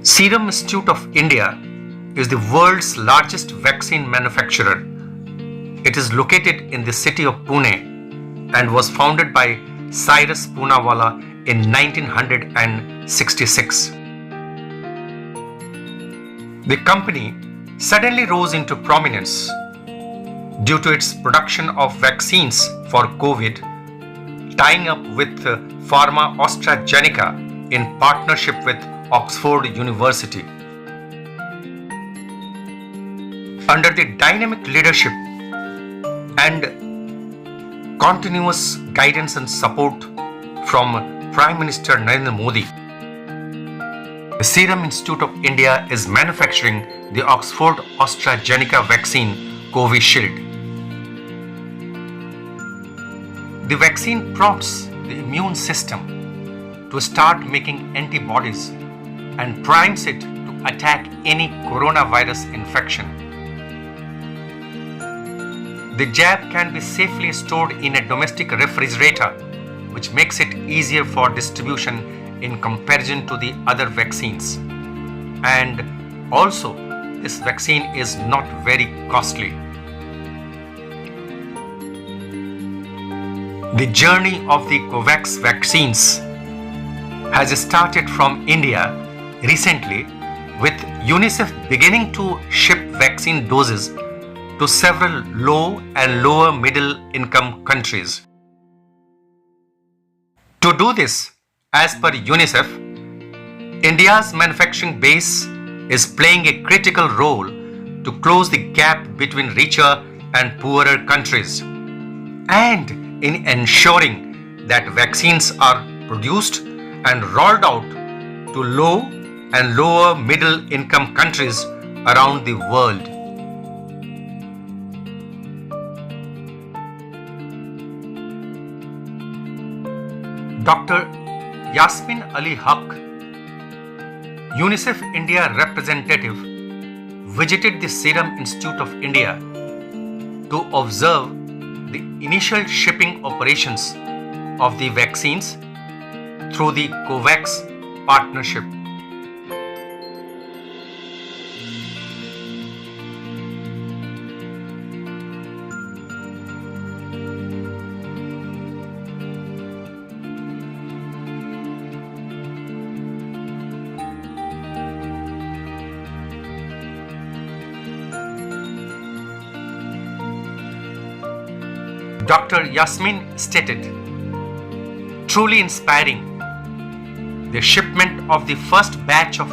Serum Institute of India is the world's largest vaccine manufacturer. It is located in the city of Pune and was founded by Cyrus Poonawalla in 1966. The company suddenly rose into prominence due to its production of vaccines for COVID, tying up with Pharma AstraZeneca in partnership with Oxford University. Under the dynamic leadership and continuous guidance and support from Prime Minister Narendra Modi, the Serum Institute of India is manufacturing the Oxford AstraZeneca vaccine Covishield. The vaccine prompts the immune system to start making antibodies and primes it to attack any coronavirus infection. The jab can be safely stored in a domestic refrigerator, which makes it easier for distribution in comparison to the other vaccines. And also, this vaccine is not very costly. The journey of the COVAX vaccines has started from India recently, with UNICEF beginning to ship vaccine doses to several low and lower middle income countries. To do this, as per UNICEF, India's manufacturing base is playing a critical role to close the gap between richer and poorer countries, and in ensuring that vaccines are produced and rolled out to low and lower middle income countries around the world. Dr. Yasmin Ali Haq, UNICEF India representative, visited the Serum Institute of India to observe the initial shipping operations of the vaccines through the COVAX partnership. Dr. Yasmin stated, "Truly inspiring. The shipment of the first batch of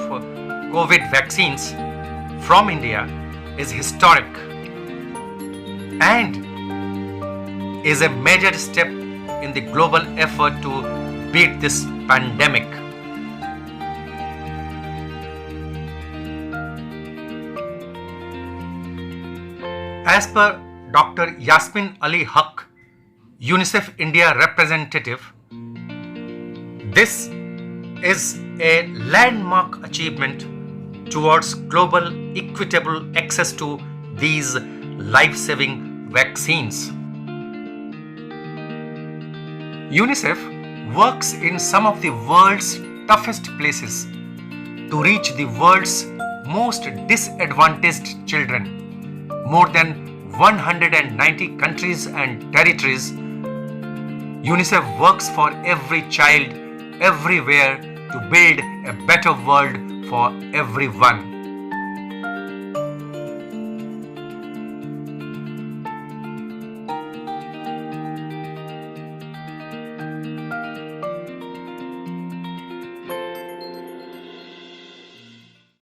COVID vaccines from India is historic and is a major step in the global effort to beat this pandemic." As per Dr. Yasmin Ali Haq, UNICEF India representative, this is a landmark achievement towards global equitable access to these life-saving vaccines. UNICEF works in some of the world's toughest places to reach the world's most disadvantaged children. More than 190 countries and territories, UNICEF works for every child everywhere to build a better world for everyone.